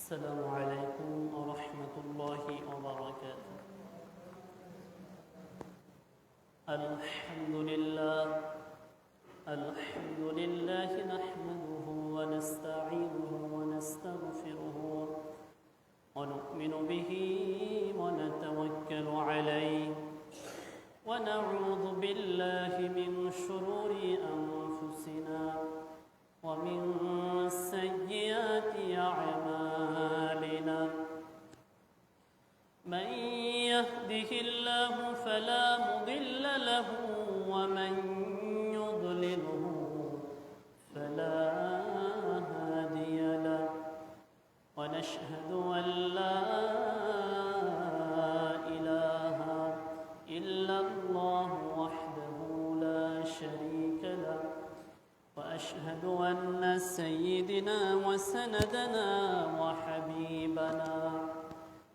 السلام عليكم ورحمة الله وبركاته. الحمد لله نحمده ونستعينه ونستغفره ونؤمن به ونتوكل عليه ونعوذ بالله من شرور أنفسنا ومن سيئات أعمالنا. من يهده الله فلا مضل له ومن يضلله فلا هادي له، ونشهد أن لا إله إلا الله وحده لا شريك له، وأشهد أن سيدنا وسندنا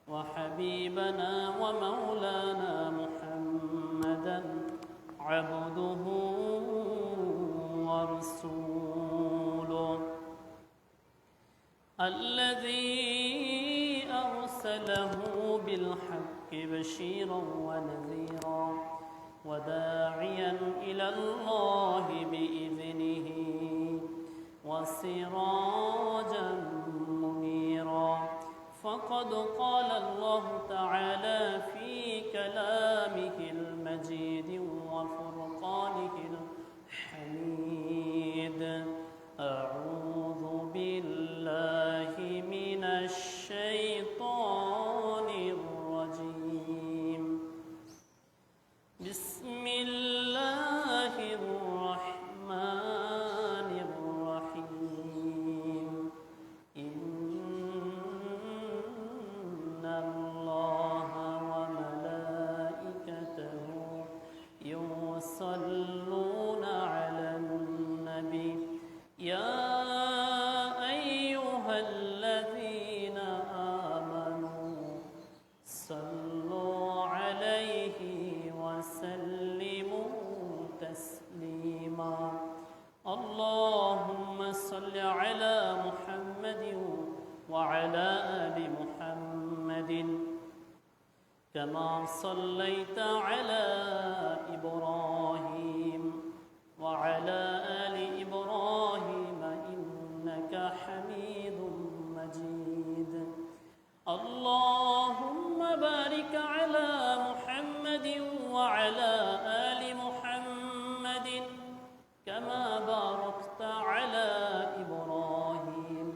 وحبيبنا ومولانا محمدا عبده ورسوله الذي أرسله بالحق بشيرا ونذيرا وداعيا إلى الله بإذنه وسراجا منيرا. فقد قال الله تعالى في كلامه المجيد وفرقانه الحميد: أعوذ بالله من الشيطان الرجيم. بسم الله الرحمن الرحيم. إن الله وملائكته يصلون على النبي يا أيها الذين آمنوا صلوا عليه وسلموا تسليما. اللهم صل على محمد وعلى آل محمد كما صليت على إبراهيم وعلى آل إبراهيم إنك حميد مجيد. اللهم بارك على محمد وعلى آل محمد كما باركت على إبراهيم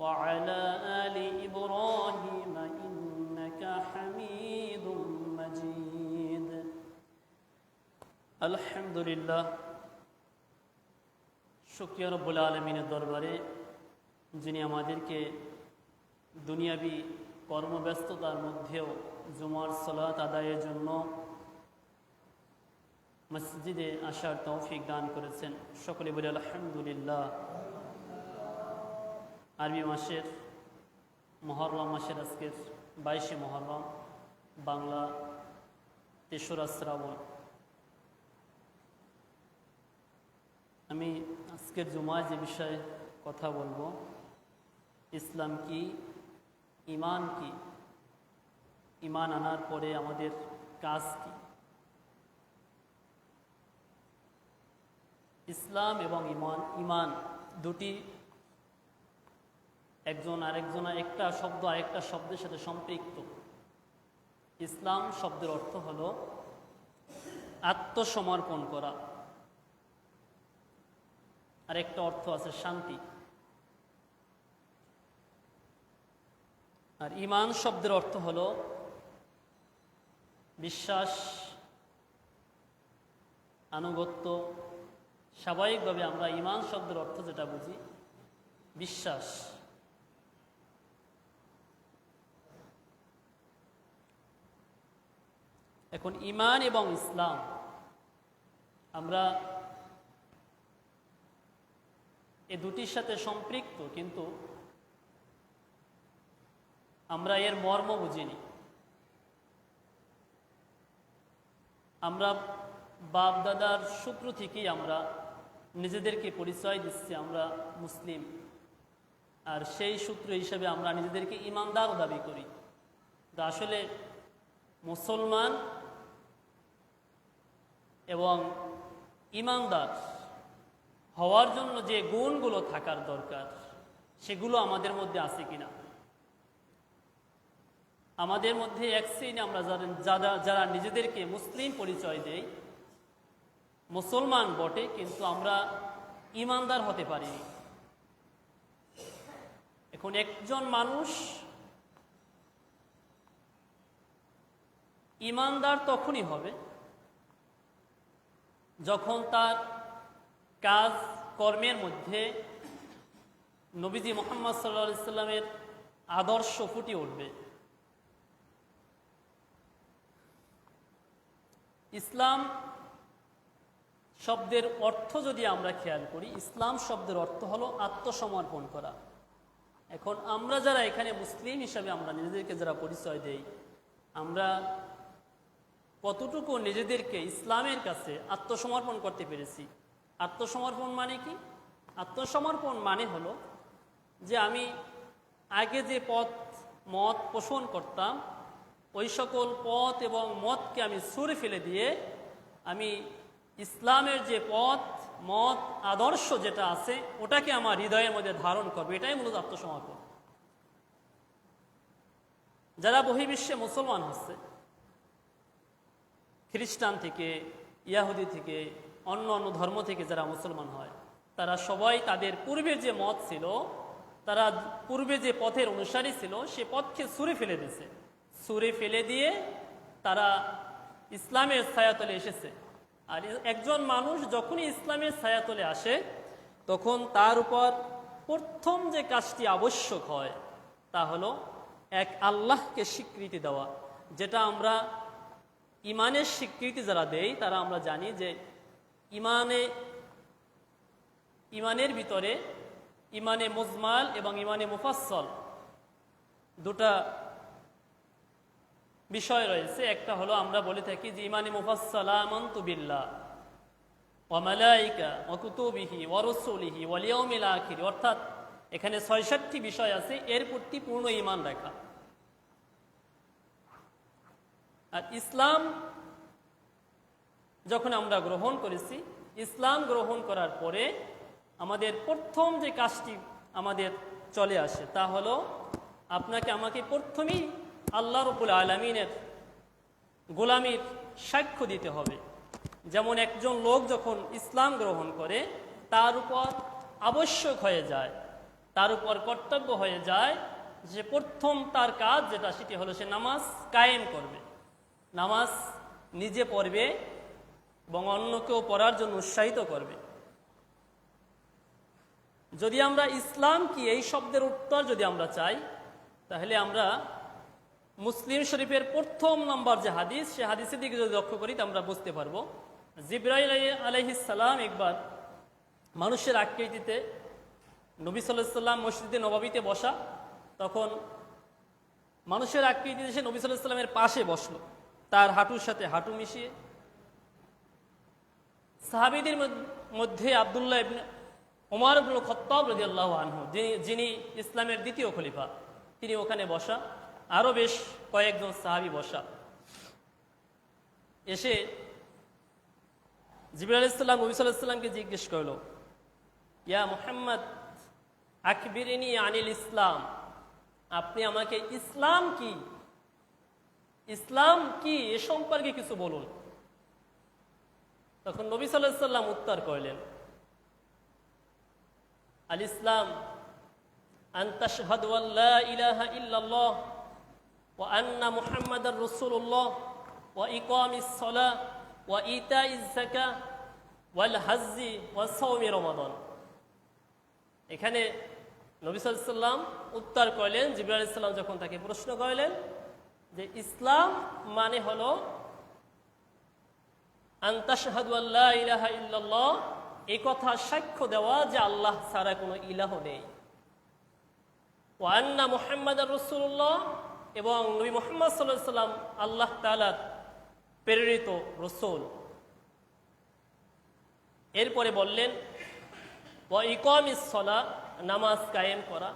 وعلى آل إبراهيم إنك حميد مجيد. الحمد لله। শুকরিয়া রব্বুল আলামিনের দরবারে যিনি আমাদেরকে দুনিয়াবি কর্মব্যস্ততার মধ্যেও জুমার সালাত আদায়ের জন্য মসজিদে আসার তৌফিক দান করেছেন। সকলে বলি আলহামদুলিল্লাহ। আরবি মাসের মুহররম মাসের আজকের 22শে মুহররম, বাংলা 3রা শ্রাবণ। আমি আজকের জুমায় যে বিষয়ে কথা বলবো, ইসলাম কি, ঈমান কি, ঈমান আনার পরে আমাদের কাজ কি। ইসলাম এবং ঈমান দুটি একজন আরেকজনের একটা শব্দ আরেকটা শব্দের সাথে সম্পৃক্ত। ইসলাম শব্দের অর্থ হলো আত্মসমর্পণ করা, আর একটা অর্থ আছে শান্তি। আর ঈমান শব্দের অর্থ হলো বিশ্বাস, আনুগত্য। স্বাভাবিকভাবে আমরা ঈমান শব্দের অর্থ যেটা বুঝি বিশ্বাস। এখন ঈমান এবং ইসলাম আমরা এই দুটির সাথে সম্পৃক্ত, কিন্তু আমরা এর মর্ম বুঝিনি। আমরা বাপ দাদার সূত্র থেকেই আমরা নিজেদেরকে পরিচয় দিচ্ছি আমরা মুসলিম, আর সেই সূত্র হিসেবে আমরা নিজেদেরকে ইমানদার দাবি করি। তো আসলে মুসলমান এবং ইমানদার হওয়ার জন্য যে গুণগুলো থাকার দরকার সেগুলো আমাদের মধ্যে আছে কিনা। আমাদের মধ্যে এক শ্রেণী আমরা যারা নিজেদেরকে মুসলিম পরিচয় দেই, মুসলমান বটে, কিন্তু আমরা ইমানদার হতে পারিনি। এখন একজন মানুষ ইমানদার তখনই হবে যখন তার কাজ কর্মের মধ্যে নবীজি মুহাম্মদ সাল্লাল্লাহু আলাইহি সাল্লামের আদর্শ ফুটে উঠবে। ইসলাম শব্দের অর্থ যদি আমরা খেয়াল করি, ইসলাম শব্দের অর্থ হলো আত্মসমর্পণ করা। এখন আমরা যারা এখানে মুসলিম হিসাবে আমরা নিজেদেরকে যারা পরিচয় দেই, আমরা কতটুকু নিজেদেরকে ইসলামের কাছে আত্মসমর্পণ করতে পেরেছি। আত্মসমর্পণ মানে কি? আত্মসমর্পণ মানে হলো যে আমি আগে যে মত পোষণ করতাম, ওই সকল পথ এবং মতকে আমি ছুঁড়ে ফেলে দিয়ে আমি ইসলামের যে মত আদর্শ যেটা আছে ওটাকে আমার হৃদয়ের মধ্যে ধারণ করবে। এটাই মূলত আত্মসমর্পণ। যারা বহির্বিশ্বে মুসলমান হচ্ছে, খ্রিস্টান থেকে, ইয়াহুদি থেকে, অন্য অন্য ধর্ম থেকে যারা মুসলমান হয়, তারা সবাই তাদের পূর্বের যে মত ছিল, তারা পূর্বে যে পথের অনুসারী ছিল, সে পথকে ছুঁড়ে ফেলে দিয়েছে। ছুঁড়ে ফেলে দিয়ে তারা ইসলামের ছায়াতলে এসেছে। আর একজন মানুষ যখনই ইসলামের ছায়াতলে আসে, তখন তার উপর প্রথম যে কাজটি আবশ্যক হয় তা হলো এক আল্লাহকে স্বীকৃতি দেওয়া। যেটা আমরা ইমানের স্বীকৃতি যারা দেই তারা আমরা জানি যে ইমানের ভিতরে ইমানে মুজমাল এবং ইমানে মুফাসসল দুটা বিষয় রয়েছে। একটা হলো আমরা বলে থাকি যে ইমানে মুফাসসল আমানতু বিল্লাহ ওয়া মালাইকা ওয়া কুতুবিহি ওয়া রাসূলিহি ওয়াল ইয়াউমিল আখির, অর্থাৎ এখানে ৬৬টি বিষয় আছে, এর প্রতি পূর্ণ ঈমান রাখা। আর ইসলাম যখন আমরা গ্রহণ করেছি, ইসলাম গ্রহণ করার পরে আমাদের প্রথম যে কাজটি আমাদের চলে আসে তা হলো আপনাকে আমাকে প্রথমেই আল্লাহ রাব্বুল আলামিনের গোলামির সাক্ষ্য দিতে হবে। যেমন একজন লোক যখন ইসলাম গ্রহণ করে তার উপর আবশ্যক হয়ে যায়, তার উপর কর্তব্য হয়ে যায় যে প্রথম তার কাজ যেটা সেটি হলো সে নামাজ কায়েম করবে, নামাজ নিজে পড়বে এবং অন্যকেও পড়ার জন্য উৎসাহিত করবে। যদি আমরা ইসলাম কি এই শব্দের উত্তর যদি আমরা চাই, তাহলে আমরা মুসলিম শরীফের প্রথম নম্বর যে হাদিস, সে হাদিসের দিকে যদি লক্ষ্য করি তা আমরা বুঝতে পারবো। জিবরাইল আলাইহিস সালাম একবার মানুষের আকৃতিতে নবী সাল্লাল্লাহু আলাইহি সাল্লাম মসজিদে নববীতে বসা, তখন মানুষের আকৃতিতে সে নবী সাল্লাল্লাহু আলাইহি সাল্লামের পাশে বসলো, তার হাঁটুর সাথে হাঁটু মিশিয়ে। সাহাবীদের মধ্যে আব্দুল্লাহ ইবনে ওমর ইবনে খাত্তাব রাদিয়াল্লাহু আনহু, যিনি ইসলামের দ্বিতীয় খলিফা, তিনি ওখানে বসা, আরো বেশ কয়েকজন সাহাবী বসা। এসে জিবরাইল আলাইহিস সালাম নবী সাল্লাল্লাহু আলাইহি সাল্লামকে জিজ্ঞেস করলো, ইয়া মুহাম্মদ আকবিরনি আনিল ইসলাম, আপনি আমাকে ইসলাম কি, ইসলাম কি এ সম্পর্কে কিছু বলুন। তখন নবী সাল্লাল্লাহু আলাইহি সাল্লাম উত্তর করলেন, আল ইসলাম আন তাশহাদু আল্লা ইলাহা ইল্লাল্লাহ ওয়া আন্না মুহাম্মাদার রাসূলুল্লাহ ওয়া ইকামিস সালাহ ওয়া ইতাইজ যাকাহ ওয়াল হজ্জি ওয়া সাওমি রমাদান। এখানে নবী সাল্লাল্লাহু আলাইহি সাল্লাম উত্তর করলেন, জিবরাইল আলাইহিস সালাম যখন তাকে প্রশ্ন করলেন যে ইসলাম মানে হলো আন তাশহাদু আল্লা ইলাহা ইল্লাল্লাহ, এই কথা সাক্ষ্য দেওয়া যে আল্লাহ ছাড়া কোনো ইলাহ নেই, ওয়া আন্না মুহাম্মাদার রাসূলুল্লাহ, এবং নবী মুহাম্মদ সাল্লাল্লাহু আলাইহি সাল্লাম আল্লাহ তাআলার প্রেরিত রাসূল। এরপরে বললেন ওয়া ইকামিস সালাহ, নামাজ কায়েম করা,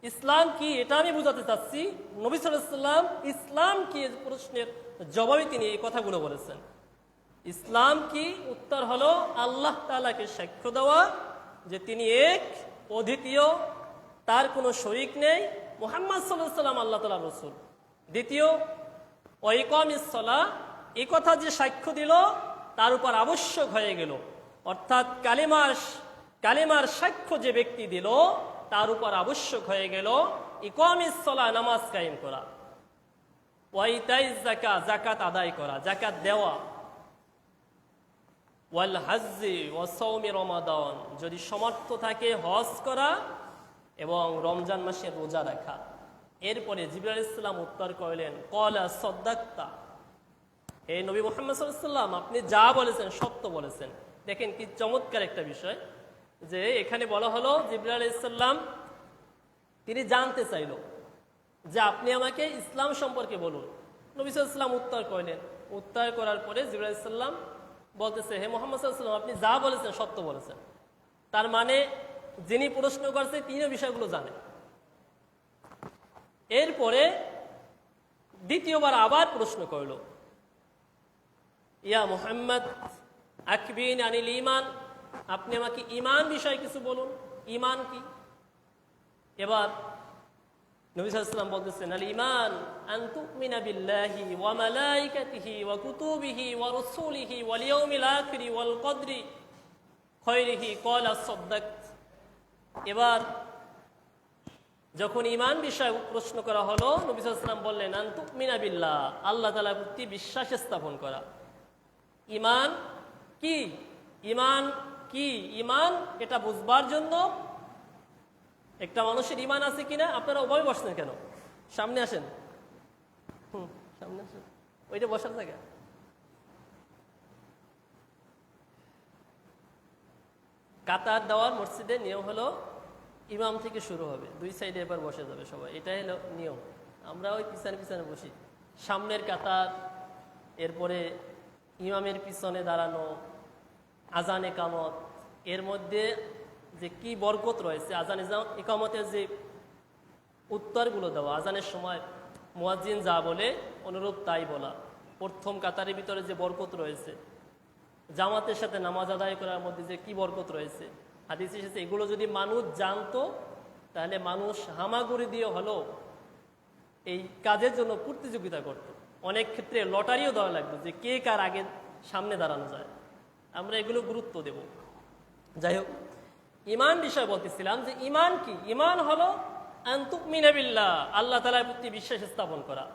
ইসলাম কি এটা আমি বুঝাতে চাচ্ছি। নবী সাল্লাল্লাহু আলাইহি ওয়াসাল্লাম ইসলাম কি এর প্রশ্নের জবাবে তিনি এই কথাগুলো বলেছেন। ইসলাম কি? উত্তর হলো আল্লাহ তাআলাকে সাক্ষ্য দেওয়া যে তিনি এক, অদ্বিতীয়, তার কোনো শরীক নেই, মুহাম্মদ সাল্লাল্লাহু আলাইহি ওয়াসাল্লাম আল্লাহ তাআলার রাসূল। দ্বিতীয়, ওয়া ইকামিস সালাহ, এই কথা যে সাক্ষ্য দিল তার উপর আবশ্যক হয়ে গেল, অর্থাৎ কালিমার সাক্ষ্য যে ব্যক্তি দিল তার উপর আবশ্যক হয়ে গেল ইকামিস সালাহ, নামাজ কায়েম করা, ওয়া ইতাইজ যাকাত, যাকাত আদায় করা, যাকাত দেওয়া, ওয়াল হাজ্জি ওয়া সাওমি রমাদান, যদি সমর্থ থাকে হজ করা এবং রমজান মাসে রোজা রাখা। এরপরে জিবরাইল আলাইহিস সালাম উত্তর করলেন, ক্বালা সাদাক্তা, হে নবী মুহাম্মদ সাল্লাল্লাহু আলাইহি ওয়াসাল্লাম, আপনি যা বলেছেন সত্য বলেছেন। দেখেন কি চমৎকার একটা বিষয়, যে এখানে বলা হলো জিবরাইল আলাইহিস সালাম তিনি জানতে চাইল যে আপনি আমাকে ইসলাম সম্পর্কে বলুন। নবী সাল্লাল্লাহু আলাইহি ওয়াসাল্লাম উত্তর করলেন। উত্তর করার পরে জিবরাইল আলাইহিস সালাম বলতেছে, হে মুহাম্মদ সাল্লাল্লাহু আলাইহি ওয়াসাল্লাম, আপনি যা বলেছেন সত্য বলেছেন। তার মানে যিনি প্রশ্ন করছে তিনিও বিষয়গুলো জানেন। এরপরে দ্বিতীয়বার আবার প্রশ্ন করল, ইয়া মুহাম্মদ আকবিরনি আনিল ঈমান, আপনি আমাকে ঈমান বিষয়ে কিছু বলুন, ঈমান কি? এবার নবী সাল্লাল্লাহু আলাইহি ওয়াসাল্লাম বলতেছেন, আল ঈমান আন তুমিনা বিল্লাহি ওয়া মালাইকাতিহি ওয়া কুতুবিহি ওয়া রাসূলিহি ওয়াল ইয়াউমিল আখির ওয়াল কদরি খায়রিহি, ক্বালা সাদাক্ত। এবার যখন ঈমান বিষয়ে প্রশ্ন করা হলো, নবী সাল্লাল্লাহু আলাইহি ওয়াসাল্লাম বললেন, আন তুমিনা বিল্লাহ, আল্লাহ তাআলার প্রতি বিশ্বাস স্থাপন করা। ঈমান কি? ঈমান কি? ঈমান এটা বুঝবার জন্য একটা মানুষের ঈমান আছে কিনা, আপনারা ওভাবে বসছেন কেন? সামনে আসেন, সামনে আসেন, ওইটা বসার জায়গা। কাতার দেওয়ার মসজিদের নিয়ম হলো ইমাম থেকে শুরু হবে, দুই সাইডে এবার বসে যাবে সবাই, এটাই হলো নিয়ম। আমরা ওই পিছনে পিছনে বসি, সামনের কাতার, এরপরে ইমামের পিছনে দাঁড়ানো, আজান একামত, এর মধ্যে যে কি বরকত রয়েছে, আজান একামতের যে উত্তরগুলো দেওয়া, আজানের সময় মুয়াজ্জিন যা বলে অনুরূপ তাই বলা, প্রথম কাতারের ভিতরে যে বরকত রয়েছে, জামাতের সাথে নামাজ আদায় করার মধ্যে যে কি বরকত রয়েছে, হাদিসে এসেছে, এগুলো যদি মানুষ জানতো তাহলে মানুষ হামাগুড়ি দিয়ে হলো এই কাজের জন্য প্রতিযোগিতা করত। অনেক ক্ষেত্রে লটারিও দেওয়া লাগতো যে কে কার আগে সামনে দাঁড়ানো যায়। আমরা এগুলো গুরুত্ব দেব। যাই হোক, ঈমান বিষয় বলতেছিলাম যে ঈমান কি? ঈমান হলো আন তুমিনা বিল্লাহ, আল্লাহ তাআলার প্রতি বিশ্বাস স্থাপন করা,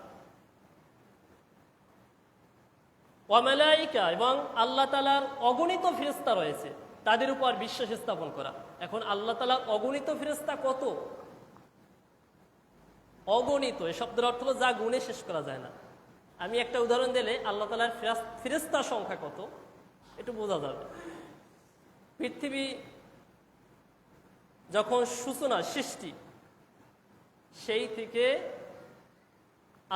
ওয়া মালাইকা, এবং আল্লাহ তাআলার অগণিত ফেরেশতা রয়েছে তাদের উপর বিশ্বাস স্থাপন করা। এখন আল্লাহ তাআলার অগণিত ফেরেশতা কত? অগণিত, এই শব্দের অর্থ হলো যা গুণে শেষ করা যায় না। আমি একটা উদাহরণ দিলে আল্লাহ তাআলার ফেরেশতার সংখ্যা কত একটু বোঝা যাবে। পৃথিবী যখন সূচনা, সৃষ্টি, সেই থেকে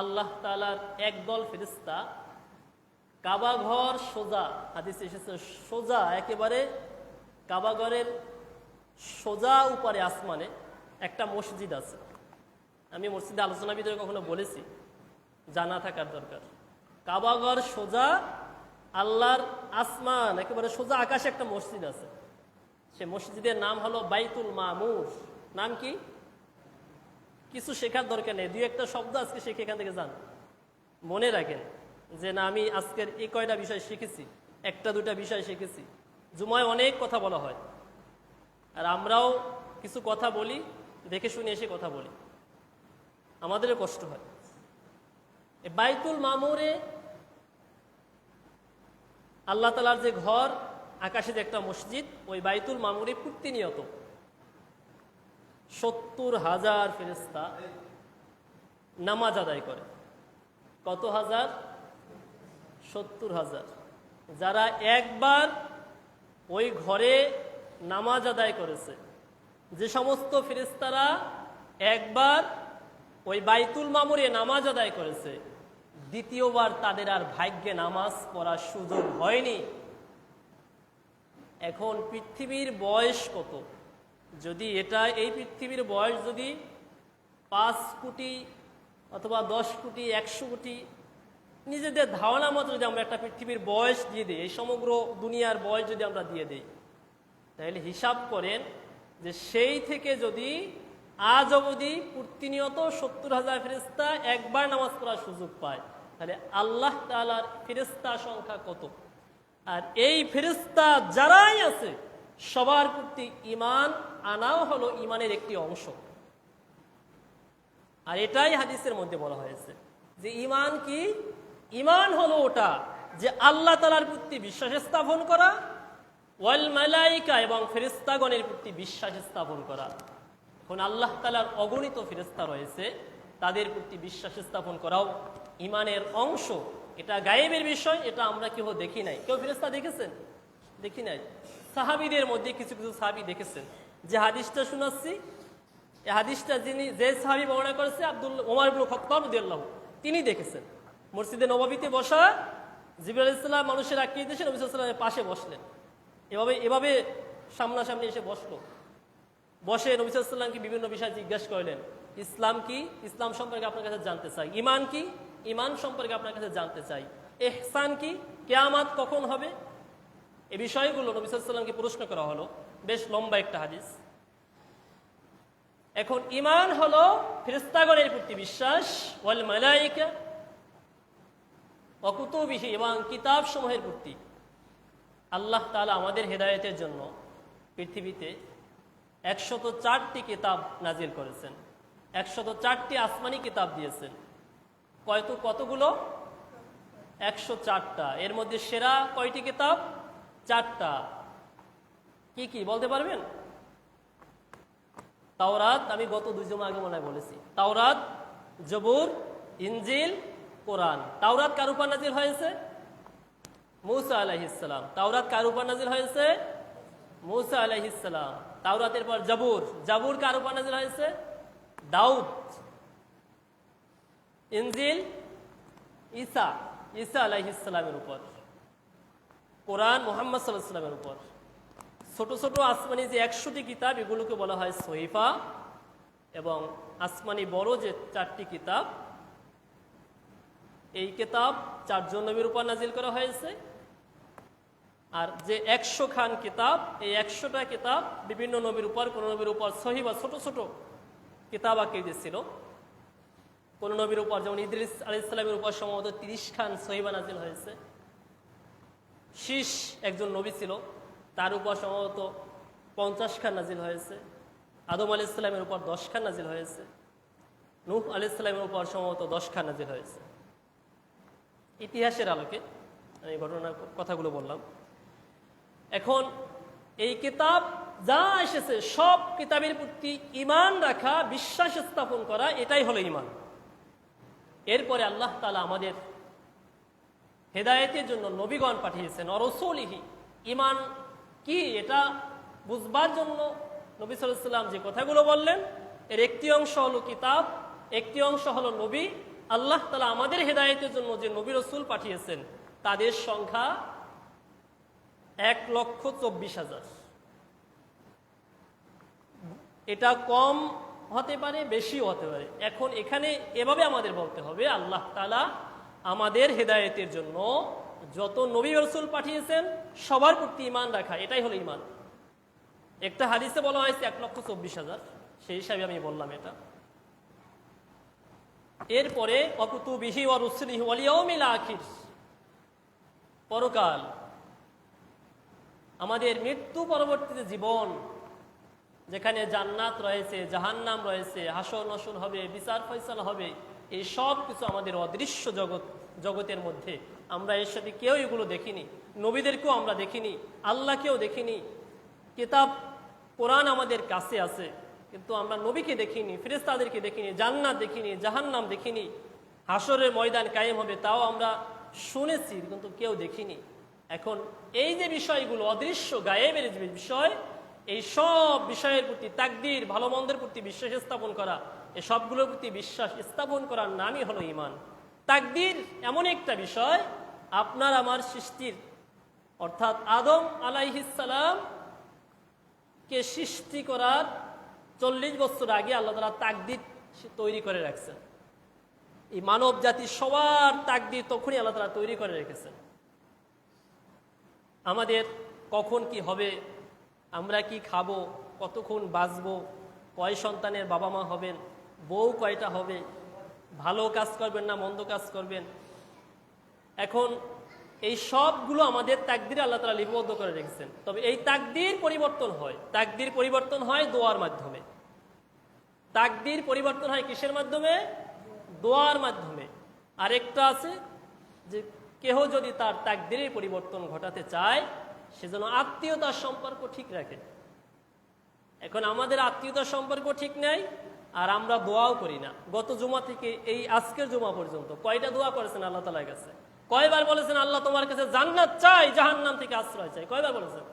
আল্লাহ তাআলার একদল ফেরেশতা কাবা ঘর সোজা, হাদিসে এসেছে সোজা, একেবারে কাবা ঘরের সোজা উপরে আসমানে একটা মসজিদ আছে। আমি মসজিদে আলোচনা ভিতরে কখনো বলেছি, জানা থাকার দরকার। কাবা ঘর সোজা, আল্লাহর আসমান একেবারে সোজা, আকাশে একটা মসজিদ আছে। সে মসজিদের নাম হলো বাইতুল মামুর। নাম কি? কিছু শেখার দরকার নেই, দুই একটা শব্দ আজকে শিখে এখান থেকে যান, মনে রাখেন যে না আমি আজকের এই কয়টা বিষয় শিখেছি, একটা দুটা বিষয় শিখেছি। জুমায় অনেক কথা বলা হয়, আর আমরাও কিছু কথা বলি, দেখে শুনে এসে কথা বলি, আমাদেরও কষ্ট হয়। বাইতুল মামুরে আল্লাহ তাআলার যে ঘর, আকাশে যে একটা মসজিদ, ওই বাইতুল মামুরে প্রতিনিয়ত 70,000 ফেরেশতা নামাজ আদায় করে। কত হাজার? 70,000। যারা একবার ওই ঘরে নামাজ আদায় করেছে, যে সমস্ত ফেরেশতারা একবার ওই বাইতুল মামুরে নামাজ আদায় করেছে, দ্বিতীয়বার তাদের আর ভাগ্যে নামাজ পড়ার সুযোগ হয়নি। এখন পৃথিবীর বয়স কত? যদি এই পৃথিবীর বয়স যদি 5 কোটি অথবা 10 কোটি 100 কোটি নিজেদের ধারণা মতো যদি আমরা একটা পৃথিবীর বয়স দিয়ে দিই, এই সমগ্র দুনিয়ার বয়স যদি আমরা দিয়ে দিই, তাহলে হিসাব করেন যে সেই থেকে যদি আজ অবধি প্রতিনিয়ত 70,000 ফেরেশতা একবার নামাজ পড়ার সুযোগ পায়, তাহলে আল্লাহ তাআলার ফেরেশতা সংখ্যা কত? আর এই ফেরেশতা যারাই আছে সবার প্রতি ঈমান আনাও হলো ঈমানের একটি অংশ। আর এটাই হাদিসের মধ্যে বলা হয়েছে যে ঈমান কি? ঈমান হলো ওটা যে আল্লাহ তাআলার প্রতি বিশ্বাস স্থাপন করা, ওয়াল মালাইকা এবং ফেরেশতাগণের প্রতি বিশ্বাস স্থাপন করা। এখন আল্লাহ তাআলার অগণিত ফেরেশতা রয়েছে, তাদের প্রতি বিশ্বাস স্থাপন করাও ঈমানের অংশ। এটা গায়েবের বিষয়, এটা আমরা কেউ দেখি নাই। কেউ ফেরেশতা দেখেছেন? দেখি নাই। সাহাবীদের মধ্যে কিছু কিছু সাহাবী দেখেছেন। যে হাদিসটা শোনাচ্ছি, এই হাদিসটা যে সাহাবী বর্ণনা করেছে ওমর ইবনে খাত্তাব রাদিয়াল্লাহু, তিনি দেখেছেন। মসজিদে নববীতে বসা জিবরাইল আলাইহিস সালাম মানুষের আকৃতিতে এসে নবী সাল্লাল্লাহু আলাইহি ওয়াসাল্লামের পাশে বসলেন। এভাবে সামনাসামনি এসে বসলো। বসে নবী সাল্লাল্লাহু আলাইহি ওয়াসাল্লামকে বিভিন্ন বিষয় জিজ্ঞাসা করলেন। ইসলাম কি? ইসলাম সম্পর্কে আপনার কাছে জানতে চাই। ঈমান কি? ঈমান সম্পর্কে আপনার কাছে জানতে চাই। ইহসান কি? কিয়ামত কখন হবে? এই বিষয়গুলো নবী সাল্লাল্লাহু আলাইহি ওয়াসাল্লামকে প্রশ্ন করা হলো। বেশ লম্বা একটা হাদিস। এখন ঈমান হলো ফেরেশতাগণের প্রতি বিশ্বাস, ওয়াল মালাইকা ওয়া কুতুবিহি এবং কিতাব সমূহের প্রতি। আল্লাহ তাআলা আমাদের হেদায়েতের জন্য পৃথিবীতে 104টি কিতাব নাজিল করেছেন, 104টি আসমানি কিতাব দিয়েছেন। কতগুলো? 104টা। এর মধ্যে সেরা কয়টি কিতাব? 4টা। কি কি বলতে পারবেন? তাওরাত, আমি গত 2 জুমা আগে মনে হয় বলেছি। তাওরাত, জবুর, ইনজিল, কোরআন। তাওরাত কার উপর নাজিল হয়েছে? মূসা আলাইহিস সালাম। তাওরাত কার উপর নাজিল হয়েছে? মূসা আলাইহিস সালাম। তাওরাতের পর জবুর। জবুর কার উপর নাজিল হয়েছে? দাউদ। ইনজিল ঈসা আলাইহিস সালামের উপর। কোরআন মুহাম্মদ সাল্লাল্লাহু আলাইহি ওয়াসাল্লামের উপর। ছোট ছোট আসমানি যে 100টি কিতাব, এগুলোকে বলা হয় সহিফা। এবং আসমানি বড় যে 4টি কিতাব, এই কিতাব 4 জন নবীর উপর নাজিল করা হয়েছে। আর যে 100 খান কিতাব, এই 100টা কিতাব বিভিন্ন নবীর উপর, কোন নবীর উপর সহিফা ছোট ছোট কিতাব আকৃতির ছিল। কোন নবীর উপর, যেমন ইদ্রিস আলাইহিস সালামের উপর সম্ভবত 30 খান সহিফা নাজিল হয়েছে। শীষ একজন নবী ছিল, তার উপর সম্ভবত 50 খান নাজিল হয়েছে। আদম আলাইহিস সালামের উপর 10 খান নাজিল হয়েছে। নূহ আলাইহিস সালামের উপর সম্ভবত 10 খান নাজিল হয়েছে। ইতিহাসের আলোকে আমি ঘটনার কথাগুলো বললাম। এখন এই কিতাব যা এসেছে সব কিতাবের প্রতি ঈমান রাখা, বিশ্বাস স্থাপন করা, এটাই হলো ঈমান। এরপরে আল্লাহ তাআলা আমাদের হেদায়েতের জন্য নবীগণ পাঠিয়েছেন। রাসূলিহি, ঈমান কি এটা বুঝবার জন্য নবী সাল্লাল্লাহু আলাইহি ওয়াসাল্লাম যে কথাগুলো বললেন, এর একটি অংশ হলো কিতাব, একটি অংশ হলো নবী। আল্লাহ তাআলা আমাদের হেদায়েতের জন্য যে নবী রাসূল পাঠিয়েছেন, তাদের সংখ্যা 1,24,000। এটা কম হতে পারে, বেশিও হতে পারে। এখন এখানে এভাবে আমাদের বলতে হবে, আল্লাহ তাআলা আমাদের হেদায়েতের জন্য যত নবী রাসূল পাঠিয়েছেন সবার প্রতি ঈমান রাখা, এটাই হলো ঈমান। একটা হাদিসে বলা হয়েছে 1,24,000, সেই হিসাবে আমি বললাম এটা। এরপরে ওয়াকুতুবিহি ওয়া রুসুলিহি ওয়াল ইয়াউমিল আখির, পরকাল, আমাদের মৃত্যু পরবর্তীতে জীবন, যেখানে জান্নাত রয়েছে, জাহান্নাম রয়েছে, হাসর নসর হবে, বিচার ফয়সালা হবে, এই সব কিছু আমাদের অদৃশ্য জগতের মধ্যে। আমরা এর সাথে কেউ এগুলো দেখিনি, নবীদেরকেও আমরা দেখিনি, আল্লাহকেও দেখিনি। কিতাব কোরআন আমাদের কাছে আছে, কিন্তু আমরা নবীকে দেখিনি, ফেরেশতাদেরকে দেখিনি, জান্নাত দেখিনি, জাহান্নাম দেখিনি। হাসরের ময়দান কায়েম হবে তাও আমরা শুনেছি, কিন্তু কেউ দেখিনি। এখন এই যে বিষয়গুলো অদৃশ্য গায়েবের যে বিষয়, এই সব বিষয়ের প্রতি তাকদীর, ভালো মন্দের প্রতি বিশ্বাস স্থাপন করা, এই সবগুলোর প্রতি বিশ্বাস স্থাপন করার নামই হলো ঈমান। তাকদীর এমন একটা বিষয়, আপনার আমার সৃষ্টির, অর্থাৎ আদম আলাইহিস সালাম কে সৃষ্টি করার 40 বছর আগে আল্লাহ তাআলা তাকদীর সে তৈরি করে রাখছেন। এই মানব জাতি সবার তাকদীর তখনই আল্লাহ তাআলা তৈরি করে রেখেছেন। আমাদের কখন কি হবে, আমরা কি খাবো, কতক্ষণ বাঁচবো, কয় সন্তানের বাবা মা হবেন, বউ কয়টা হবে, ভালো কাজ করবেন না মন্দ কাজ করবেন, এখন এই সবগুলো আমাদের তাকদীরে আল্লাহ তাআলা লিপিবদ্ধ করে রেখেছেন। তবে এই তাকদীর পরিবর্তন হয় দোয়ার মাধ্যমে। তাকদীর পরিবর্তন হয় কিসের মাধ্যমে? দোয়ার মাধ্যমে। আরেকটা আছে যে কেহ যদি তার তাকদীরের পরিবর্তন ঘটাতে চায় সেজন্য আত্মীয়তার সম্পর্ক ঠিক রাখে। এখন আমাদের আত্মীয়তার সম্পর্ক ঠিক নেই আর আমরা দোয়াও করি না। গত জুমা থেকে এই আজকের জুমা পর্যন্ত কয়টা দোয়া করেছেন আল্লাহ তাআলার কাছে? কয়বার বলেছেন আল্লাহ তোমার কাছে জান্নাত চাই, জাহান্নাম থেকে আশ্রয় চাই? কয়বার বলেছেন?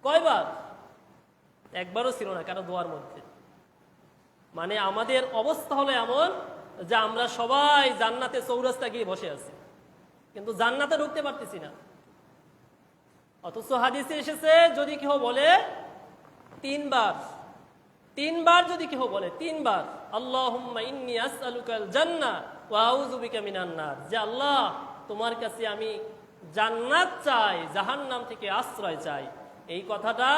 কয়বার? একবারও ছিল না কারো দোয়ার মধ্যে। মানে আমাদের অবস্থা হলো এমন যে আমরা সবাই জান্নাতে চৌরাস্তা গিয়ে বসে আছি, কিন্তু জান্নাতে ঢুকতে পারতেছি না। অথচ হাদিসে এসেছে যদি কেউ বলে তিনবার যদি কেউ বলে তিনবার আল্লাহুম্মা ইন্নী আসআলুকাল জান্নাহ ওয়া আউযু বিকা মিনান নার, যে আল্লাহ তোমার কাছে আমি জান্নাত চাই, জাহান্নাম থেকে আশ্রয় চাই, এই কথাটা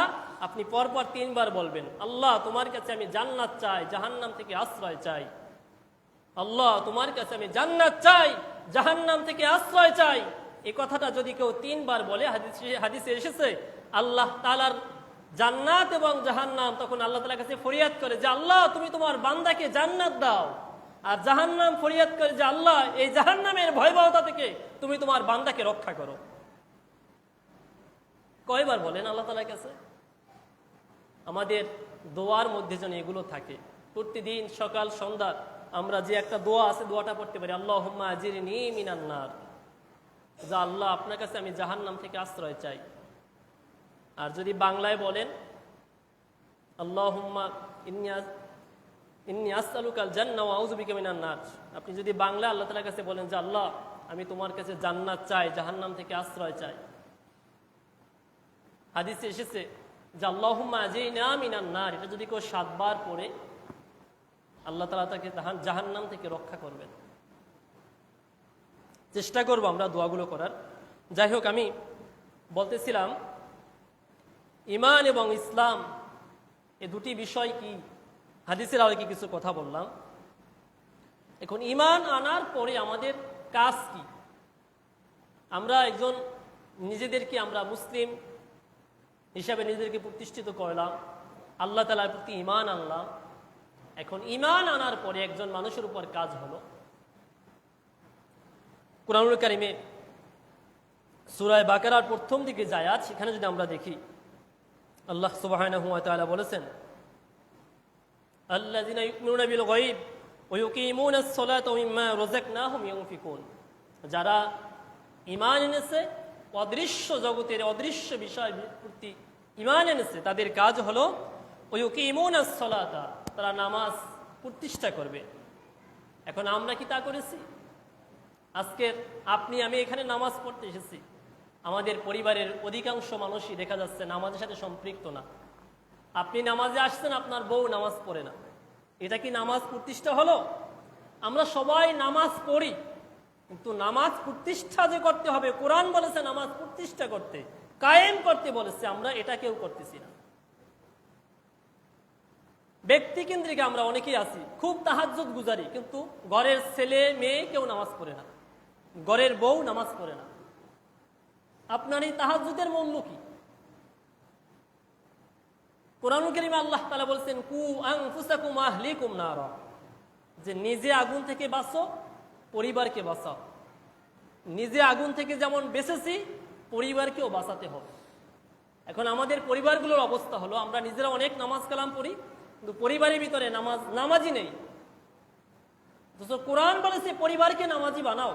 আপনি পরপর তিনবার বলবেন। আল্লাহ তোমার কাছে আমি জান্নাত চাই, জাহান্নাম থেকে আশ্রয় চাই। আল্লাহ তোমার কাছে আমি জান্নাত চাই, জাহান্নাম থেকে আশ্রয় চাই। এই কথাটা যদি কেউ তিনবার বলে, হাদিসে এসেছে আল্লাহ তাআলার জান্নাত এবং জাহান্নাম তখন আল্লাহ তাআলার কাছে ফরিয়াদ করে যে আল্লাহ তুমি তোমার বান্দাকে জান্নাত দাও, আর জাহান্নাম ফরিয়াদ করে যে আল্লাহ এই জাহান্নামের ভয়াবহতা থেকে তুমি তোমার বান্দাকে রক্ষা করো। কয়বার বলেন আল্লাহ তাআলার কাছে? আমাদের দোয়ার মধ্যে যেন এগুলো থাকে। প্রতিদিন সকাল সন্ধ্যা আমরা যে একটা দোয়া আছে দোয়াটা পড়তে পারি, আল্লাহুম্মা আজিরনি মিনান নার, যা আল্লাহ আপনার কাছে আমি জাহান্নাম থেকে আশ্রয় চাই। আর যদি বাংলায় বলেন আল্লাহুম্মা ইন্নী আসআলুকাল জান্নাহ ওয়া আউযু বিকা মিনান নার, আপনি যদি বাংলায় আল্লাহ তাআলার কাছে বলেন যে আল্লাহ আমি তোমার কাছে জান্নাত চাই, জাহান্নাম থেকে আশ্রয় চাই। হাদিসে এসেছে যে আল্লাহুম্মা আজিরনা মিনান নার, এটা যদি কেউ 7 বার পড়ে আল্লাহ তাআলা তাকে জাহান্নাম থেকে রক্ষা করবেন। চেষ্টা করব আমরা দোয়াগুলো করার। যাই হোক, আমি বলতেছিলাম ঈমান এবং ইসলাম এই দুটি বিষয় কি, হাদিসের আলোকে কিছু কথা বললাম। এখন ঈমান আনার পরে আমাদের কাজ কি? আমরা একজন নিজেদেরকে আমরা মুসলিম হিসাবে নিজেদেরকে প্রতিষ্ঠিত করলাম, আল্লাহ তাআলার প্রতি ঈমান আনলাম। এখন ঈমান আনার পরে একজন মানুষের উপর কাজ হলো, কুরআনুল কারীমে সূরা বাকারার প্রথম দিকে যে আয়াত, সেখানে যদি আমরা দেখি আল্লাহ সুবহানাহু ওয়া তাআলা বলেছেন আল্লাযীনা ইউমিনুনা বিল গায়ব ওয়া ইউকিমুনাস সালাতা ওয়া মিম্মা রাযাকনাহুম ইউনফিকুন, যারা ঈমান এনেছে, অদৃশ্য জগতের অদৃশ্য বিষয় প্রতি ঈমান এনেছে, তাদের কাজ হলো ওয়া ইউকিমুনাস সালাতা, তারা নামাজ প্রতিষ্ঠা করবে। এখন আমরা কি তা করেছি? আজকে আপনি আমি এখানে নামাজ পড়তে এসেছি, আমাদের পরিবারের অধিকাংশ মানুষই দেখা যাচ্ছে নামাজের সাথে সম্পৃক্ত না। আপনি নামাজে আসছেন, আপনার বউ নামাজ পড়ে না, এটা কি নামাজ প্রতিষ্ঠা হলো? আমরা সবাই নামাজ পড়ি, কিন্তু নামাজ প্রতিষ্ঠা যে করতে হবে, কোরআন বলেছে নামাজ প্রতিষ্ঠা করতে, কায়েম করতে বলেছে, আমরা এটা কেউ করতেছি না। ব্যক্তিকেন্দ্রিক আমরা অনেকেই আছি, খুব তাহাজ্জুদ গুজারি, কিন্তু ঘরের ছেলে মেয়ে কেউ নামাজ পড়ে না, ঘরের বউ নামাজ পড়ে না। আপনার এই তাহাজ্জুদের মূল্য কি? কোরআনুল কারীমে আল্লাহ তাআলা বলেছেন কু আনফুসাকুম আহলিকুম নারা, যে নিজে আগুন থেকে বাঁচো, পরিবারকে বাঁচাও। নিজে আগুন থেকে যেমন বেঁচেছি, পরিবারকেও বাঁচাতে হবে। এখন আমাদের পরিবারগুলোর অবস্থা হলো আমরা নিজেরা অনেক নামাজ কালাম পড়ি, কিন্তু পরিবারের ভিতরে নামাজি নেই। কোরআন বলেছে পরিবারকে নামাজি বানাও।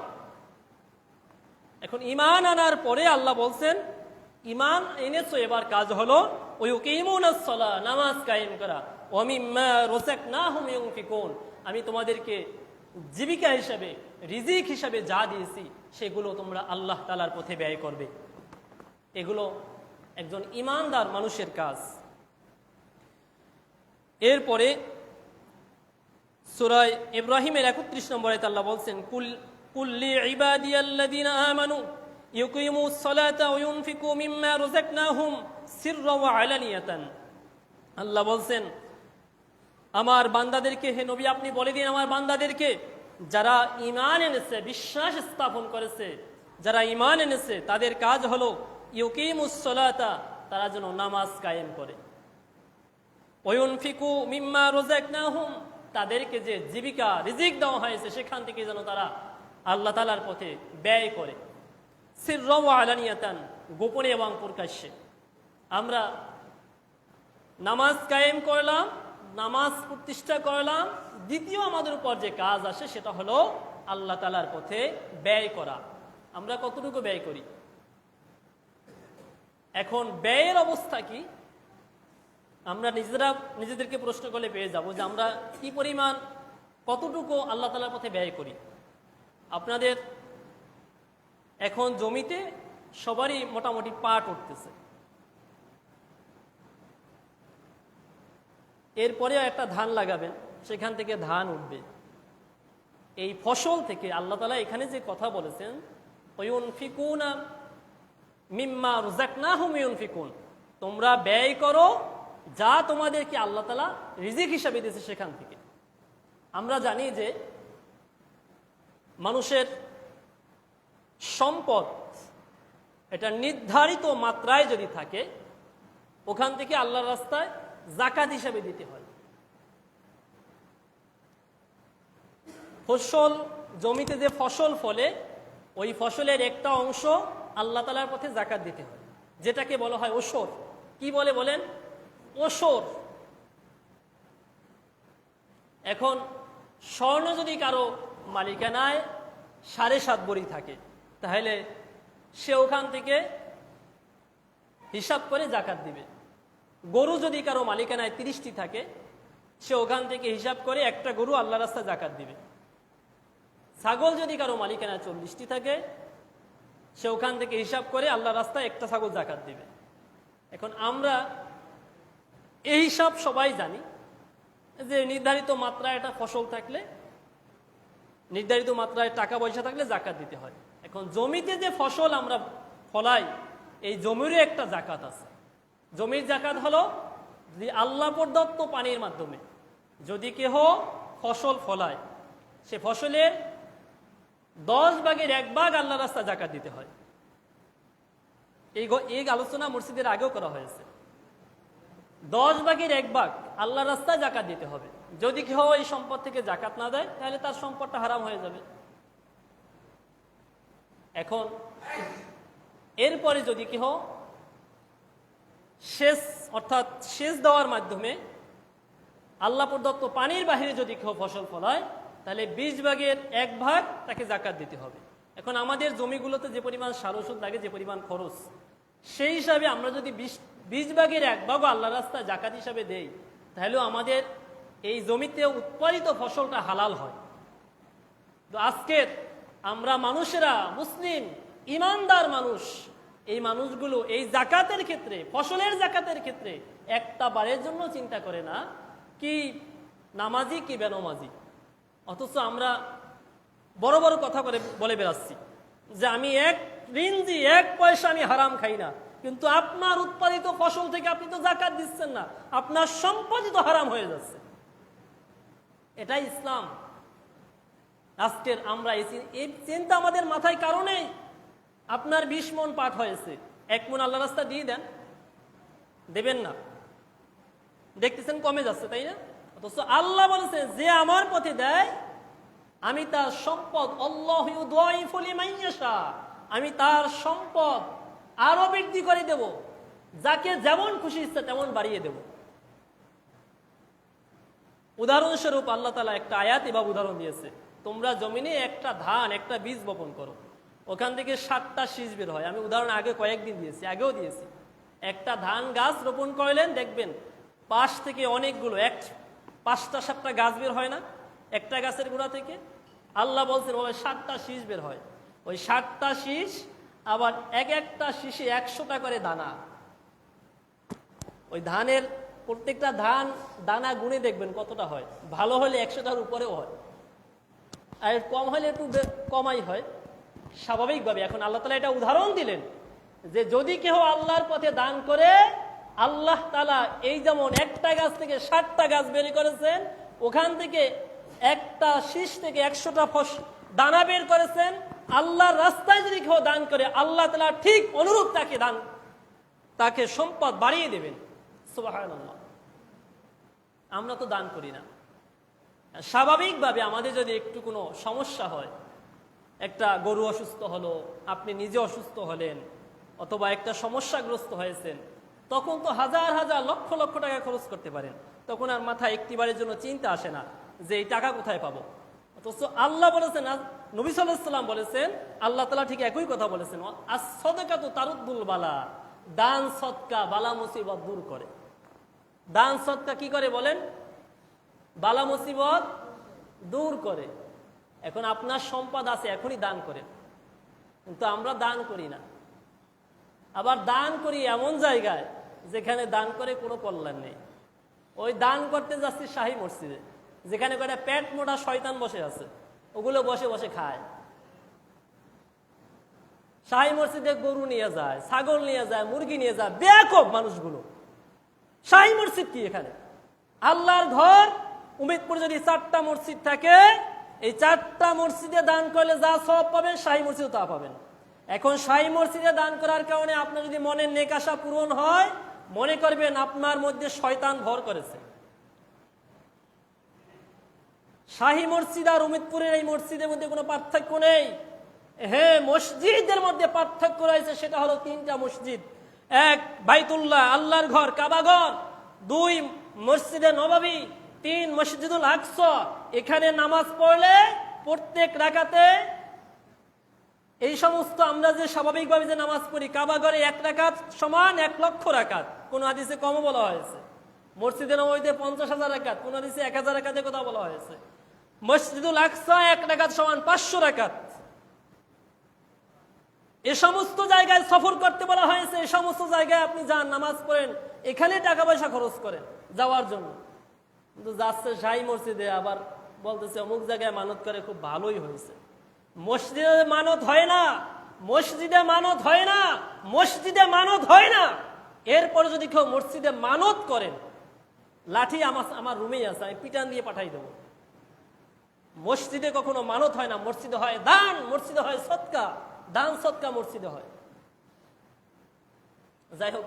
এখন ঈমান আনার পরে আল্লাহ বলছেন ঈমান এনেছো, এবার কাজ হলো ওয়া ইউকিমুনাস সালাহ, নামাজ কায়েম করা, ওয়া মিম্মা রাযাকনাহুম ইউনফিকুন, আমি তোমাদেরকে জীবিকা হিসাবে, রিজিক হিসাবে যা দিয়েছি সেগুলো তোমরা আল্লাহ তাআলার পথে ব্যয় করবে। এগুলো একজন ঈমানদার মানুষের কাজ। এরপরে সূরা ইব্রাহিমের 31 নম্বর আয়াতে আল্লাহ বলছেন, কুল্লি ইবাদিয়াল্লাযীনা আমানু ইউকিমুস সালাতা ওয়া ইউনফিকু মিম্মা রাযাকনাহুম সিররা ওয়া আলানিয়াতান। আল্লাহ বলছেন, আমার বান্দাদেরকে, হে নবী আপনি বলে দিন আমার বান্দাদেরকে, যারা ঈমান এনেছে, বিশ্বাস স্থাপন করেছে, যারা ঈমান এনেছে তাদের কাজ হলো ইউকিমুস সালাতা, তারা যেন নামাজ কায়েম করে, ওয়া ইউনফিকু মিম্মা রাযাকনাহুম, তাদেরকে যে জীবিকা রিজিক দেওয়া হয়েছে সেখান থেকে যেন তারা আল্লাহ তাআলার পথে ব্যয় করে, সিররা ওয়া আলানিয়াতান, গোপনে এবং প্রকাশ্যে। আমরা নামাজ কায়েম করলাম, নামাজ প্রতিষ্ঠা করলাম, দ্বিতীয় আমাদের উপর যে কাজ আসে সেটা হলো আল্লাহ তাআলার পথে ব্যয় করা। আমরা কতটুকু ব্যয় করি? এখন ব্যয়ের অবস্থা কি? আমরা নিজেদেরকে প্রশ্ন করলে পেয়ে যাব যে আমরা কি পরিমাণ, কতটুকু আল্লাহ তাআলার পথে ব্যয় করি। আপনাদের এখন জমিতে সবারই মোটামুটি পাট উঠতেছে, এরপরেও একটা ধান লাগাবেন, সেখান থেকে ধান উঠবে। এই ফসল থেকে আল্লাহ তাআলা এখানে যে কথা বলেছেন, ওয়ুনফিকুনা মিম্মা রাযাকনাহুম ইউনফিকুন, তোমরা ব্যয় করো যা তোমাদেরকে আল্লাহ তাআলা রিজিক হিসাবে দিয়েছে সেখান থেকে। আমরা জানি যে মানুষের সম্পদ এটা নির্ধারিত মাত্রায় যদি থাকে, ওখান থেকে আল্লাহর রাস্তায় যাকাত হিসাবে দিতে হয়। ফসল, জমিতে যে ফসল ফলে ওই ফসলের একটা অংশ আল্লাহ তাআলার পথে যাকাত দিতে হয়, যেটাকে বলা হয় ওশর। কি বলে বলেন? ওশর। এখন স্বর্ণ যদি কারো মালিকানায় 7.5 ভরি থাকে, তাহলে সে ওখান থেকে হিসাব করে যাকাত দিবে। গরু যদি কারো মালিকানায় 30টি থাকে, সে ওখান থেকে হিসাব করে একটা গরু আল্লাহ রাস্তায় যাকাত দিবে। ছাগল যদি কারো মালিকানায় 40টি থাকে, সে ওখান থেকে হিসাব করে আল্লাহ রাস্তায় একটা ছাগল যাকাত দিবে। এখন আমরা এই হিসাব সবাই জানি যে নির্ধারিত মাত্রায় একটা ফসল থাকলে, নির্ধারিত মাত্রায় টাকা পয়সা থাকলে যাকাত দিতে হয়। এখন জমিতে যে ফসল আমরা ফলাই, এই জমিরও একটা যাকাত আছে। জমির যাকাত হলো যে আল্লাহ প্রদত্ত পানির মাধ্যমে যদি কেহ ফসল ফলায়, সে ফসলের 10 ভাগের 1 ভাগ আল্লাহ রাস্তায় যাকাত দিতে হয়। এই আলোচনা মসজিদের আগেও করা হয়েছে। 10 ভাগের 1 ভাগ আল্লাহ রাস্তায় যাকাত দিতে হবে। যদি কেহ এই সম্পদ থেকে যাকাত না দেয়, তাহলে তার সম্পদটা হারাম হয়ে যাবে। এখন এরপরে যদি কেহ সেচ, অর্থাৎ সেচ দেওয়ার মাধ্যমে আল্লাহ প্রদত্ত পানির বাহিরে যদি কেউ ফসল ফলায়, তাহলে 20 ভাগের 1 ভাগ তাকে যাকাত দিতে হবে। এখন আমাদের জমিগুলোতে যে পরিমাণ সার ওষুধ লাগে, যে পরিমাণ খরচ, সেই হিসাবে আমরা যদি 20 ভাগের 1 ভাগও আল্লাহ রাস্তায় যাকাত হিসাবে দেই, তাহলে আমাদের এই জমিতে উৎপাদিত ফসলটা হালাল হয়। তো আজকের আমরা মানুষেরা, মুসলিম ইমানদার মানুষ, এই মানুষগুলো এই যাকাতের ক্ষেত্রে, ফসলের যাকাতের ক্ষেত্রে একটা বারের জন্য চিন্তা করে না কি নামাজি কি বেনামাজি। অথচ আমরা বড় বড় কথা বলে বেড়াচ্ছি যে আমি 1 রিঞ্জি 1 পয়সা আমি হারাম খাই না, কিন্তু আপনার উৎপাদিত ফসল থেকে আপনি তো যাকাত দিচ্ছেন না, আপনার সম্পদই তো হারাম হয়ে যাচ্ছে। এটাই ইসলাম। আজকের আমরা এই চিন্তা আমাদের মাথায় কারণেই, আপনার 20 মণ পাট হয়েছে, 1 মণ আল্লাহ রাস্তা দিয়ে দেন, দেবেন না, দেখতেছেন কমে যাচ্ছে, তাই না? অথচ আল্লাহ বলেছেন যে আমার পথে দেয় আমি তার সম্পদ, আল্লাহু ইউদাইফু লিমান ইয়াশা, আমি তার সম্পদ আরো বৃদ্ধি করে দেব, যাকে যেমন খুশি ইচ্ছা তেমন বাড়িয়ে দেব। উদাহরণস্বরূপ আল্লাহ তাআলা একটা আয়াত এভাবে উদাহরণ দিয়েছে, তোমরা জমিনে একটা ধান, একটা বীজ বপন করো, ওখান থেকে 7টা শীষ বের হয়। আমি উদাহরণ আগে কয়েকদিন দিয়েছি, আগেও দিয়েছি। একটা ধান গাছ রোপণ করলেন, দেখবেন পাশ থেকে অনেকগুলো 5টা 7টা গাছ বের হয় না একটা গাছের গোড়া থেকে? আল্লাহ বলছেন ওই 7টা শীষ বের হয়। ওই 7টা শীষ আবার এক একটা শীষে 100টা করে দানা। ওই ধানের প্রত্যেকটা ধান দানা গুনে দেখবেন কতটা হয়, ভালো হলে 100টার উপরেও হয়, আর কম হলে একটু কমাই হয় স্বাভাবিকভাবে। এখন আল্লাহ তাআলা এটা উদাহরণ দিলেন যে যদি কেউ আল্লাহর পথে দান করে, আল্লাহ তাআলা এই যেমন একটা গাছ থেকে 60টা গাছ বের করেছেন, ওখান থেকে একটা শীষ থেকে 100টা দানা বের করেছেন, আল্লাহর রাস্তায় যদি কেউ দান করে আল্লাহ তাআলা ঠিক অনুরূপ তাকে সম্পদ বাড়িয়ে দেবেন। সুবহানাল্লাহ। আমরা তো দান করি না। স্বাভাবিকভাবে আমাদের যদি একটু কোনো সমস্যা হয়, একটা গরু অসুস্থ হলো, আপনি নিজে অসুস্থ হলেন, অথবা একটা সমস্যাগ্রস্ত হয়েছেন, তখন তো হাজার হাজার লক্ষ লক্ষ টাকা খরচ করতে পারেন, তখন আর মাথায় একটিবারের জন্য চিন্তা আসে না যে এই টাকা কোথায় পাবো। অথচ আল্লাহ বলেছেন, নবী সাল্লাল্লাহু আলাইহি ওয়াসাল্লাম বলেছেন, আল্লাহ তাআলা ঠিক একই কথা বলেছেন, আস-সাদাকাতু তারুদ্দুল বালা, দান সদকা বালা মুসিবত দূর করে। দান সদকা কি করে বলেন? বালা মুসিবত দূর করে। এখন আপনার সম্পদ আছে, এখনই দান করেন, কিন্তু আমরা দান করি না। আবার দান করি এমন জায়গায় যেখানে দান করে কোনো কল্যাণ নেই। ওই দান করতে যাচ্ছি শাহী মসজিদে, যেখানে কয়টা পেট মোটা শয়তান বসে আছে, ওগুলো বসে বসে খায়। শাহী মসজিদে গরু নিয়ে যায়, ছাগল নিয়ে যায়, মুরগি নিয়ে যায়, বেয়াকুব মানুষগুলো। শাহী মসজিদ কি এখানে? আল্লাহর ঘর। উম্মতপুরে যদি 4টা মসজিদ থাকে, এই 4টা মসজিদে দান করলে যা সওয়াব পাবেন, শাহী মসজিদে তা পাবেন। এখন শাহী মসজিদে দান করার কারণে আপনার যদি মনের নেক আশা পূরণ হয়, মনে করবেন আপনার মধ্যে শয়তান ভর করেছে। শাহী মসজিদ আর উম্মতপুরের এই মসজিদের মধ্যে কোনো পার্থক্য নেই। হ্যাঁ, মসজিদের মধ্যে পার্থক্য রয়েছে, সেটা হলো 3টা মসজিদ। 1 বাইতুল্লাহ আল্লাহর ঘর কাবাঘর, 2 মসজিদে নববী, 3 মসজিদুল আকসা। এখানে নামাজ পড়লে প্রত্যেক রাকাতে এই সমস্ত আমরা যে স্বাভাবিকভাবে যে নামাজ পড়ি, কাবাঘরে 1 রাকাত সমান 1 লক্ষ রাকাত, কোন হাদিসে কম বলা হয়েছে। মসজিদে নববীতে 50,000 রাকাত, কোন হাদিসে 1000 রাকাতের কথা বলা হয়েছে। মসজিদুল আকসা 1 রাকাত সমান 500 রাকাত। এ সমস্ত জায়গায় সফর করতে বলা হয়েছে, এই সমস্ত জায়গায় আপনি যান, নামাজ পড়েন, এখানে টাকা পয়সা খরচ করেন যাওয়ার জন্য। কিন্তু যাচ্ছে শাহী মসজিদে, আবার বলতেছে অমুক জায়গায় মানত করে, খুব ভালোই হয়েছে। মসজিদে মানত হয় না, মসজিদে মানত হয় না, মসজিদে মানত হয় না। এরপরে যদি কেউ মসজিদে মানত করেন, লাঠি আমার রুমেই আছে, আমি পিটান দিয়ে পাঠাই দেবো। মসজিদে কখনো মানত হয় না, মসজিদে হয় দান, মসজিদে হয় সদকা, দান সদকা মসজিদে হয়। যাই হোক,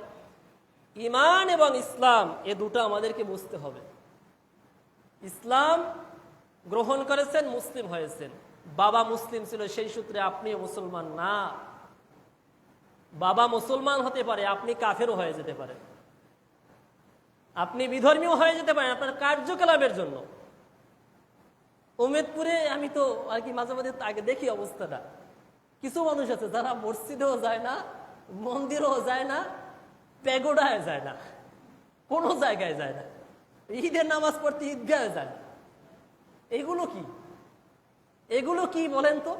ঈমান এবং ইসলাম এ দুটো আমাদেরকে বুঝতে হবে। ইসলাম গ্রহণ করেছেন, মুসলিম হয়েছেন। বাবা মুসলিম ছিল, সেই সূত্রে আপনিও মুসলমান না। বাবা মুসলমান হতে পারে, আপনি কাফেরও হয়ে যেতে পারেন, আপনি বিধর্মীয় হয়ে যেতে পারেন আপনার কার্যকলাপের জন্য। উম্মতপুরে আমি তো আর কি মাঝে মাঝে আগে দেখি অবস্থাটা, কিছু মানুষ আছে যারা মসজিদেও যায় না, মন্দিরেও যায় না, প্যাগোডায় যায় না, কোনো জায়গায় যায় না, ঈদের নামাজ পড়তে ঈদগাহে যায় না। এগুলো কি? এগুলো কি বলেন তো?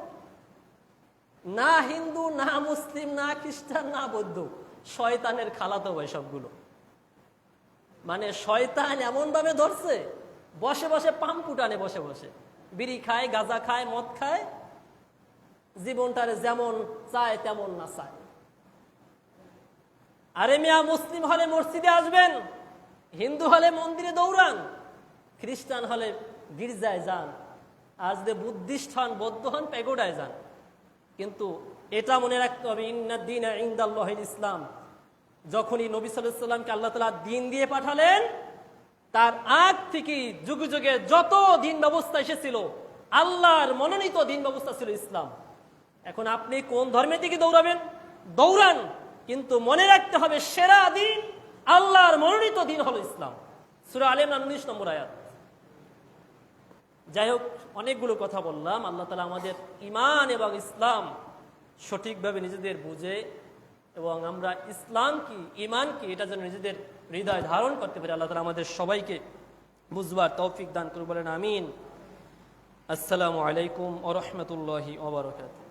না হিন্দু, না মুসলিম, না খ্রিস্টান, না বৌদ্ধ, শয়তানের খালাতো ভাই সবগুলো। মানে শয়তান এমন ভাবে ধরছে, বসে বসে পাম্পু টানে, বসে বসে বিড়ি খায়, গাঁজা খায়, মদ খায়, জীবনটারে যেমন চায় তেমন না চায়। আরে মিয়া, মুসলিম হলে মসজিদে আসবেন, হিন্দু হলে মন্দিরে দৌড়ান, খ্রিস্টান হলে গির্জায় যান, আর যদি বুদ্ধিস্ট হন, বৌদ্ধ হন, প্যাগোডায় যান। কিন্তু এটা মনে রাখতে হবে, ইন্নাদ-দীনা ইনদাল্লাহিল ইসলাম। যখনই নবী সাল্লাল্লাহু আলাইহি ওয়াসাল্লামকে আল্লাহ তাআলা দ্বীন দিয়ে পাঠালেন, তার আগ থেকে যুগে যুগে যত দিন ব্যবস্থা এসেছিল, আল্লাহর মনোনীত দিন ব্যবস্থা ছিল ইসলাম। এখন আপনি কোন ধর্মের দিকে দৌড়াবেন? দৌড়ান, কিন্তু মনে রাখতে হবে সেরা দিন, আল্লাহর মনোনীত দিন হলো ইসলাম। সূরা আলে ইমরান 19 নম্বর আয়াত। যাই হোক, অনেকগুলো কথা বললাম। আল্লাহ তাআলা আমাদের ঈমান এবং ইসলাম সঠিকভাবে নিজেদের বুঝে, এবং আমরা ইসলাম কি, ঈমান কি, এটা যেন নিজেদের হৃদয় ধারণ করতে পারি। আল্লাহ তাআলা আমাদের সবাইকে বুঝবার তৌফিক দান করুন, বলেন আমিন। আসসালামু আলাইকুম ওয়া রাহমাতুল্লাহি ওয়া বারাকাতুহু।